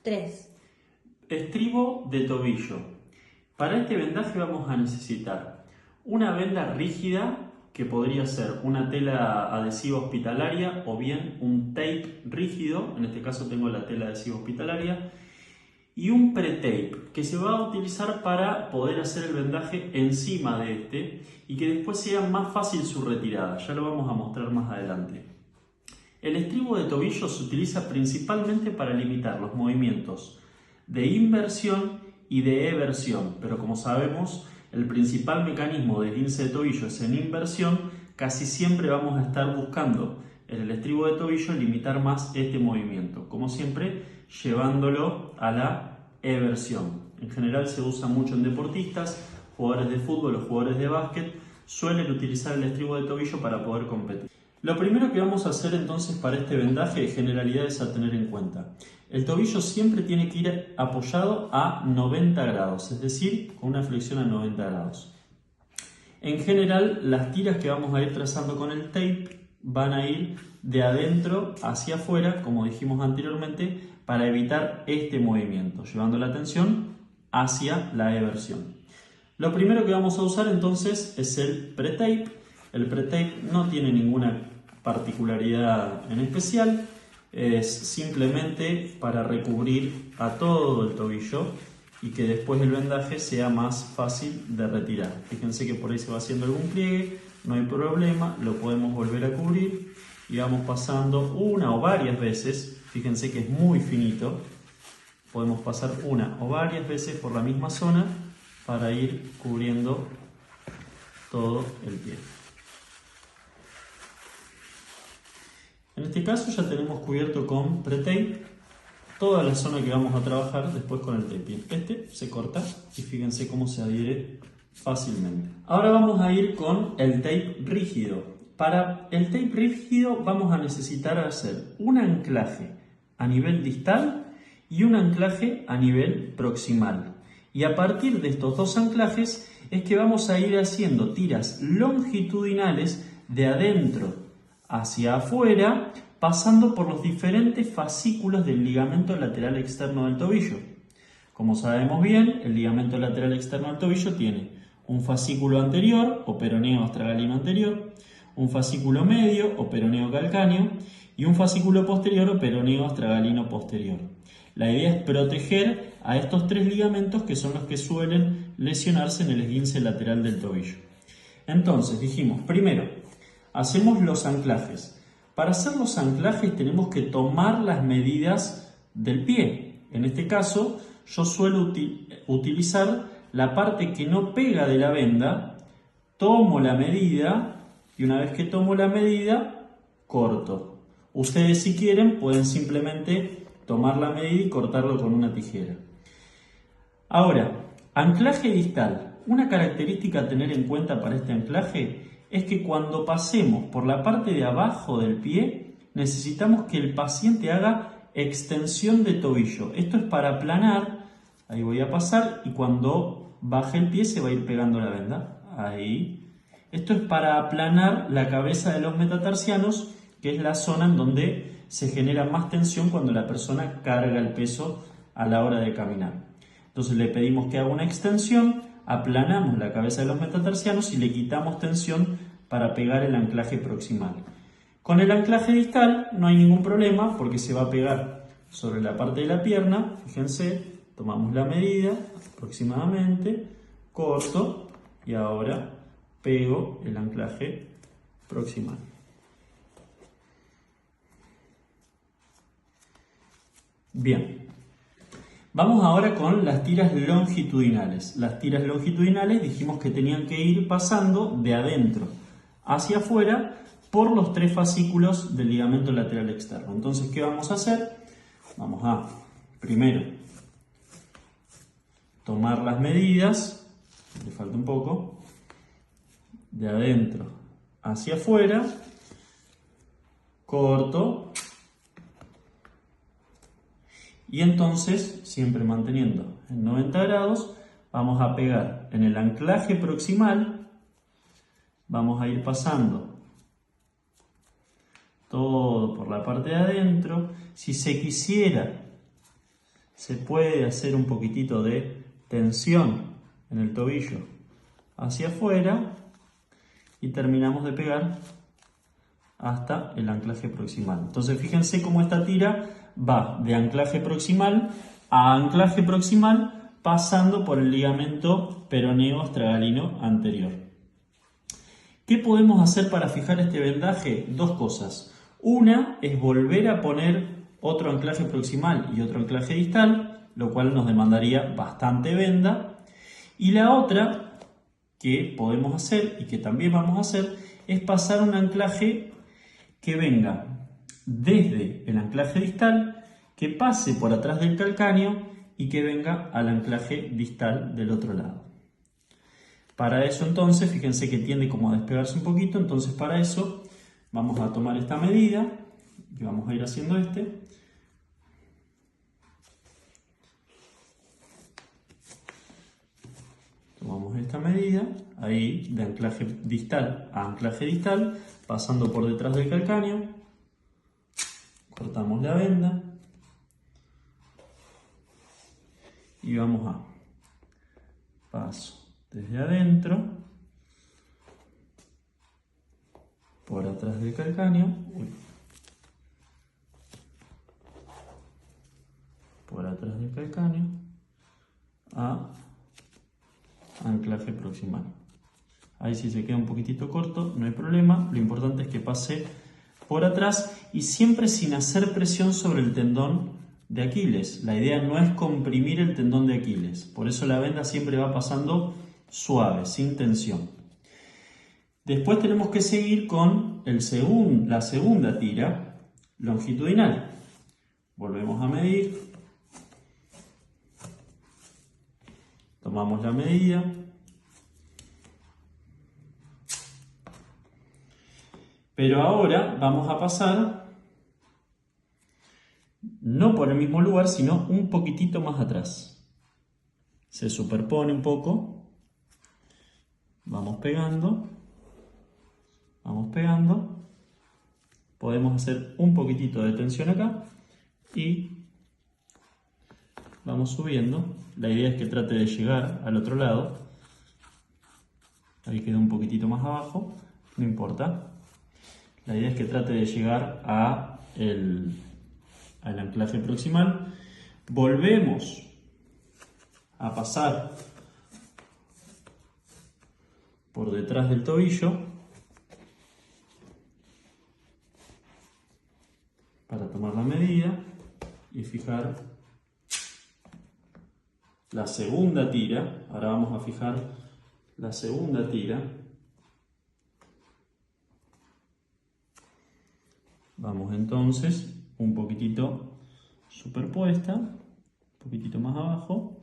3. Estribo de tobillo. Para este vendaje vamos a necesitar una venda rígida, que podría ser una tela adhesiva hospitalaria o bien un tape rígido, en este caso tengo la tela adhesiva hospitalaria, y un pre-tape que se va a utilizar para poder hacer el vendaje encima de este y que después sea más fácil su retirada. Ya lo vamos a mostrar más adelante. El estribo de tobillo se utiliza principalmente para limitar los movimientos de inversión y de eversión, pero como sabemos, el principal mecanismo de esguince de tobillo es en inversión. Casi siempre vamos a estar buscando en el estribo de tobillo limitar más este movimiento, como siempre llevándolo a la eversión. En general se usa mucho en deportistas, jugadores de fútbol o jugadores de básquet suelen utilizar el estribo de tobillo para poder competir. Lo primero que vamos a hacer entonces para este vendaje de generalidades a tener en cuenta. El tobillo siempre tiene que ir apoyado a 90 grados, es decir, con una flexión a 90 grados. En general, las tiras que vamos a ir trazando con el tape van a ir de adentro hacia afuera, como dijimos anteriormente, para evitar este movimiento, llevando la atención hacia la eversión. Lo primero que vamos a usar entonces es el pre-tape. El pre-tape no tiene ninguna particularidad en especial, es simplemente para recubrir a todo el tobillo y que después el vendaje sea más fácil de retirar. Fíjense que por ahí se va haciendo algún pliegue, no hay problema, lo podemos volver a cubrir y vamos pasando una o varias veces. Fíjense que es muy finito, podemos pasar una o varias veces por la misma zona para ir cubriendo todo el pie. En este caso ya tenemos cubierto con pre-tape toda la zona que vamos a trabajar después con el tape. Este se corta y fíjense cómo se adhiere fácilmente. Ahora vamos a ir con el tape rígido. Para el tape rígido vamos a necesitar hacer un anclaje a nivel distal y un anclaje a nivel proximal. Y a partir de estos dos anclajes es que vamos a ir haciendo tiras longitudinales de adentro hacia afuera, pasando por los diferentes fascículos del ligamento lateral externo del tobillo. Como sabemos bien, el ligamento lateral externo del tobillo tiene un fascículo anterior o peroneo astragalino anterior, un fascículo medio o peroneo calcáneo y un fascículo posterior o peroneo astragalino posterior. La idea es proteger a estos tres ligamentos que son los que suelen lesionarse en el esguince lateral del tobillo. Entonces dijimos, primero, hacemos los anclajes. Para hacer los anclajes tenemos que tomar las medidas del pie. En este caso, yo suelo utilizar la parte que no pega de la venda, tomo la medida y una vez que tomo la medida, corto. Ustedes si quieren pueden simplemente tomar la medida y cortarlo con una tijera. Ahora, anclaje distal. Una característica a tener en cuenta para este anclaje es que cuando pasemos por la parte de abajo del pie, necesitamos que el paciente haga extensión de tobillo. Esto es para aplanar, ahí voy a pasar y cuando baje el pie se va a ir pegando la venda, ahí. Esto es para aplanar la cabeza de los metatarsianos, que es la zona en donde se genera más tensión cuando la persona carga el peso a la hora de caminar. Entonces le pedimos que haga una extensión, aplanamos la cabeza de los metatarsianos y le quitamos tensión para pegar el anclaje proximal. Con el anclaje distal no hay ningún problema porque se va a pegar sobre la parte de la pierna. Fíjense, tomamos la medida aproximadamente, corto y ahora pego el anclaje proximal. Bien. Vamos ahora con las tiras longitudinales. Las tiras longitudinales dijimos que tenían que ir pasando de adentro hacia afuera por los tres fascículos del ligamento lateral externo. Entonces, ¿qué vamos a hacer? Vamos a, primero, tomar las medidas, le falta un poco, de adentro hacia afuera, corto. Y entonces, siempre manteniendo en 90 grados, vamos a pegar en el anclaje proximal, vamos a ir pasando todo por la parte de adentro. Si se quisiera se puede hacer un poquitito de tensión en el tobillo hacia afuera y terminamos de pegar hasta el anclaje proximal. Entonces fíjense cómo esta tira va de anclaje proximal a anclaje proximal pasando por el ligamento peroneo astragalino anterior. ¿Qué podemos hacer para fijar este vendaje? Dos cosas. Una es volver a poner otro anclaje proximal y otro anclaje distal, lo cual nos demandaría bastante venda. Y la otra que podemos hacer y que también vamos a hacer es pasar un anclaje que venga desde el anclaje distal, que pase por atrás del calcáneo y que venga al anclaje distal del otro lado. Para eso entonces, fíjense que tiende como a despegarse un poquito, entonces para eso vamos a tomar esta medida y vamos a ir haciendo Tomamos esta medida, ahí de anclaje distal a anclaje distal, pasando por detrás del calcáneo, cortamos la venda y vamos a paso desde adentro, por atrás del calcáneo, por atrás del calcáneo, a anclaje proximal. Ahí si se queda un poquitito corto, no hay problema, lo importante es que pase por atrás y siempre sin hacer presión sobre el tendón de Aquiles. La idea no es comprimir el tendón de Aquiles, por eso la venda siempre va pasando suave, sin tensión. Después tenemos que seguir con la segunda tira longitudinal. Volvemos a medir. Tomamos la medida. Pero ahora vamos a pasar no por el mismo lugar, sino un poquitito más atrás. Se superpone un poco. Vamos pegando. Vamos pegando. Podemos hacer un poquitito de tensión acá y vamos subiendo. La idea es que trate de llegar al otro lado. Ahí quedó un poquitito más abajo, no importa. La idea es que trate de llegar al anclaje proximal. Volvemos a pasar por detrás del tobillo para tomar la medida y fijar la segunda tira. Ahora vamos a fijar la segunda tira. Vamos entonces un poquitito superpuesta, un poquitito más abajo.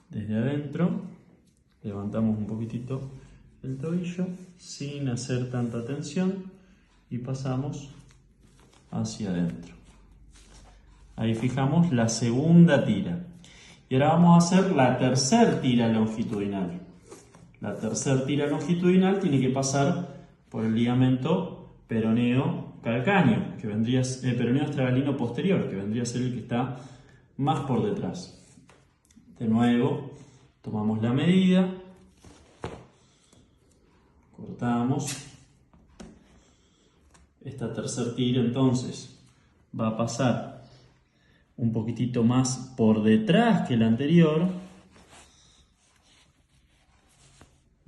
Desde adentro levantamos un poquitito el tobillo sin hacer tanta tensión y pasamos hacia adentro. Ahí fijamos la segunda tira. Y ahora vamos a hacer la tercera tira longitudinal. La tercera tira longitudinal tiene que pasar por el ligamento peroneo calcáneo, que vendría peroneo astragalino posterior, que vendría a ser el que está más por detrás. De nuevo, tomamos la medida, cortamos. Esta tercera tira entonces va a pasar un poquitito más por detrás que la anterior.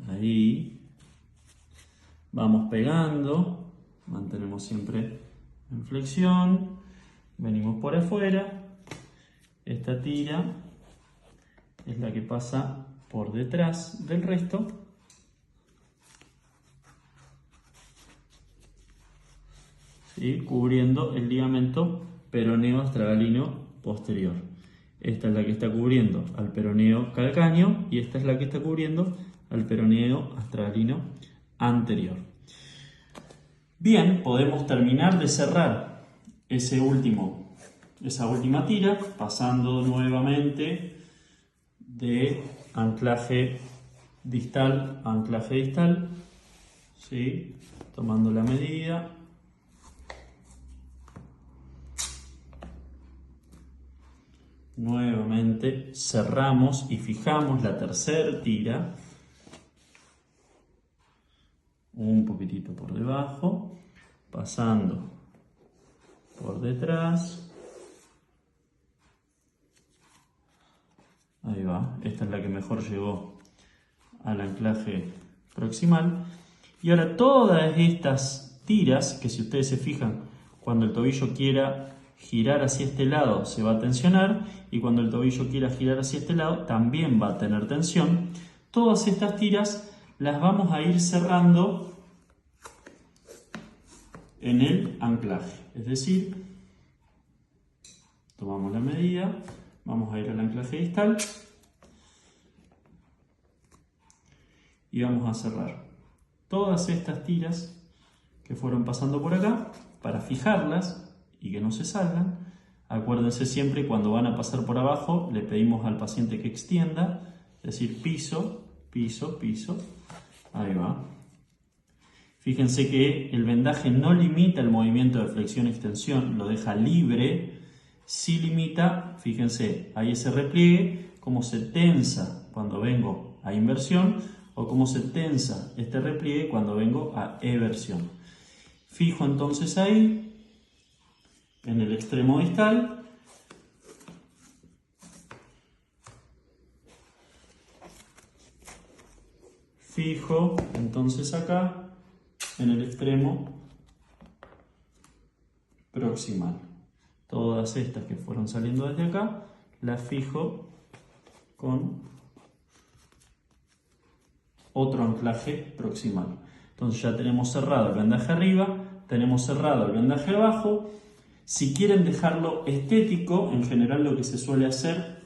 Ahí. Vamos pegando, mantenemos siempre en flexión, venimos por afuera. Esta tira es la que pasa por detrás del resto. ¿Sí? Cubriendo el ligamento peroneo astragalino posterior. Esta es la que está cubriendo al peroneo calcáneo y esta es la que está cubriendo al peroneo astragalino anterior. Bien, podemos terminar de cerrar esa última tira pasando nuevamente de anclaje distal a anclaje distal, ¿sí? Tomando la medida. Nuevamente cerramos y fijamos la tercera tira un poquitito por debajo, pasando por detrás. Ahí va, esta es la que mejor llegó al anclaje proximal. Y ahora todas estas tiras, que si ustedes se fijan, cuando el tobillo quiera girar hacia este lado se va a tensionar, y cuando el tobillo quiera girar hacia este lado también va a tener tensión. Todas estas tiras las vamos a ir cerrando en el anclaje, es decir, tomamos la medida, vamos a ir al anclaje distal y vamos a cerrar todas estas tiras que fueron pasando por acá para fijarlas y que no se salgan. Acuérdense siempre, cuando van a pasar por abajo, le pedimos al paciente que extienda, es decir, piso, piso, piso. Ahí va. Fíjense que el vendaje no limita el movimiento de flexión-extensión, lo deja libre. Sí limita, fíjense, ahí ese repliegue, cómo se tensa cuando vengo a inversión o cómo se tensa este repliegue cuando vengo a eversión. Fijo entonces ahí, en el extremo distal, fijo entonces acá, en el extremo proximal. Todas estas que fueron saliendo desde acá, las fijo con otro anclaje proximal. Entonces ya tenemos cerrado el vendaje arriba, tenemos cerrado el vendaje abajo. Si quieren dejarlo estético, en general lo que se suele hacer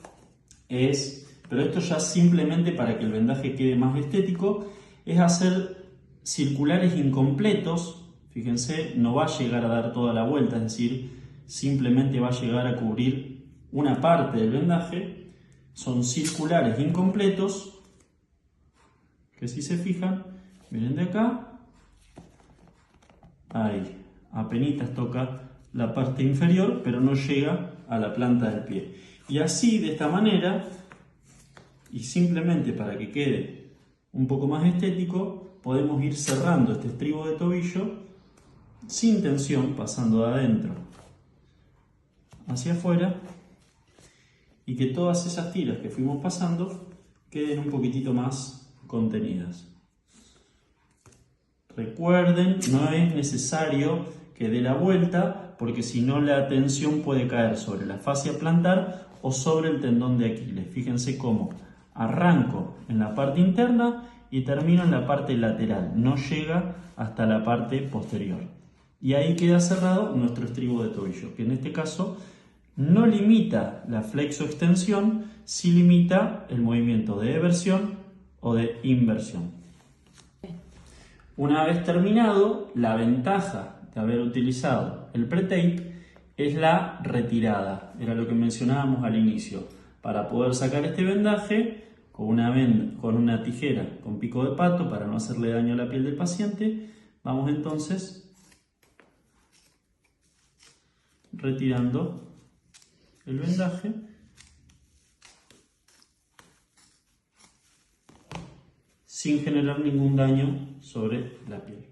es, pero esto ya simplemente para que el vendaje quede más estético, es hacer circulares incompletos. Fíjense, no va a llegar a dar toda la vuelta, es decir, simplemente va a llegar a cubrir una parte del vendaje. Son circulares incompletos, que si se fijan, miren de acá, ahí, apenitas toca la parte inferior, pero no llega a la planta del pie. Y así, de esta manera, y simplemente para que quede un poco más estético, podemos ir cerrando este estribo de tobillo sin tensión, pasando de adentro hacia afuera, y que todas esas tiras que fuimos pasando queden un poquitito más contenidas. Recuerden, no es necesario que dé la vuelta, porque si no la tensión puede caer sobre la fascia plantar o sobre el tendón de Aquiles. Fíjense cómo arranco en la parte interna y termino en la parte lateral, no llega hasta la parte posterior. Y ahí queda cerrado nuestro estribo de tobillo, que en este caso no limita la flexo-extensión, sí limita el movimiento de eversión o de inversión. Una vez terminado, la ventaja de haber utilizado el pre-tape es la retirada. Era lo que mencionábamos al inicio. Para poder sacar este vendaje con una tijera con pico de pato, para no hacerle daño a la piel del paciente, vamos entonces retirando el vendaje sin generar ningún daño sobre la piel.